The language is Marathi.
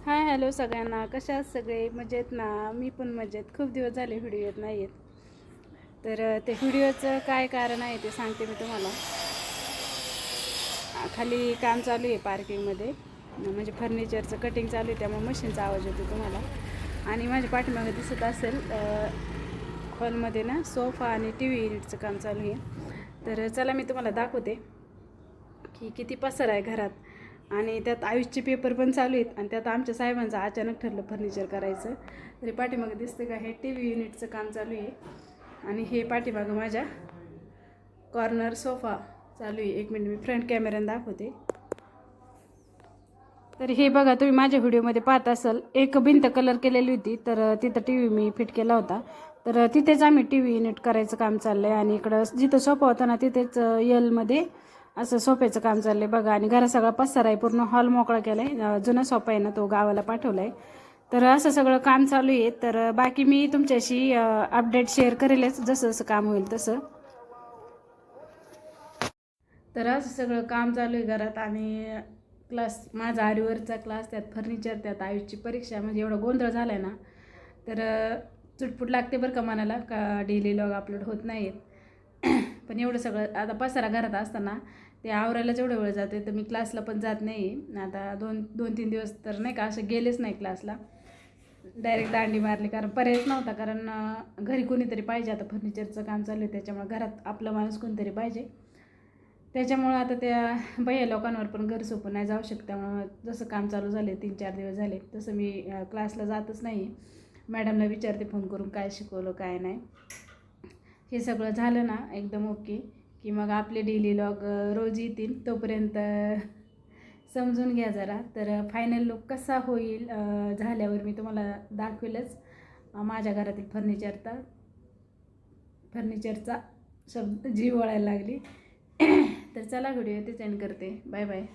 हाय हॅलो सगळ्यांना, कशा आहात सगळे? मजेत ना? मी पण मजेत. खूप दिवस झाले व्हिडिओ येत नाही आहेत. तर ते व्हिडिओचं काय कारण आहे ते सांगते मी तुम्हाला. खाली काम चालू आहे पार्किंगमध्ये, म्हणजे फर्निचरचं कटिंग चालू आहे, त्यामुळे मशीनचा आवाज येतो तुम्हाला. आणि माझ्या पाठीमागे दिसत असेल हॉलमध्ये ना सोफा आणि टी व्ही युनिटचं काम चालू आहे. तर चला मी तुम्हाला दाखवते की किती पसार आहे घरात. आणि त्यात आयुषचे पेपर पण चालू आहेत आणि त्यात आमच्या साहेबांचं अचानक ठरलं फर्निचर करायचं. तरी पाठीमागं दिसतं का, हे टी व्ही युनिटचं काम चालू आहे आणि हे पाठीमागं माझ्या कॉर्नर सोफा चालू आहे. एक मिनिट मी फ्रंट कॅमेऱ्याने दाखवते. तर हे बघा, तुम्ही माझ्या व्हिडिओमध्ये पाहत असाल, एक भिंत कलर केलेली होती, तर तिथं टी व्ही मी फिट केला होता. तर तिथेच आम्ही टी व्ही युनिट करायचं काम चाललं आहे. आणि इकडं जिथं सोफा होता ना तिथेच येलमध्ये असं सोफ्याचं काम चाललं आहे बघा. आणि घरा सगळा पसारा आहे, पूर्ण हॉल मोकळा केला आहे. जुना सोफा आहे ना, तो गावाला पाठवला आहे. तर असं सगळं काम चालू आहे. तर बाकी मी तुमच्याशी अपडेट शेअर करेलच जसं जसं काम होईल तसं. तर असं सगळं काम चालू आहे घरात. आणि क्लास, माझा आरीवरचा क्लास, त्यात फर्निचर, त्यात आयुषची परीक्षा, म्हणजे एवढा गोंधळ झाला आहे ना. तर चुटपुट लागते बरं का मनाला, का डेली व्लॉग अपलोड होत नाहीत. पण एवढं सगळं आता पसारा घरात असताना ते आवरायलाच एवढं वेळ जातो. तर मी क्लासला पण जात नाही. आता दोन तीन दिवस तर नाही का असं गेलेच नाही क्लासला, डायरेक्ट दांडी मारली, कारण पर्यायच नव्हता. कारण घरी कोणीतरी पाहिजे, आता फर्निचरचं काम चालू आहे त्याच्यामुळे घरात आपलं माणूस कोणीतरी पाहिजे. त्याच्यामुळं आता त्या भैया लोकांवर पण घर सोपून नाही जाऊ शकत. त्यामुळं जसं काम चालू झाले 3-4 दिवस झाले तसं मी क्लासला जातच नाही. मॅडमला विचारते फोन करून काय शिकवलं काय नाही. हे सगळं झालं ना एकदम ओके, की मग आपले डेली व्लॉग रोज येतील. तोपर्यंत समजून घ्या जरा. तर फायनल लुक कसा होईल झाल्यावर मी तुम्हाला दाखवेलच. माझ्या घरातील फर्निचरचा शब्द जीव वळायला लागली. तर चला, व्हिडिओ इथेच एंड करते. Bye bye.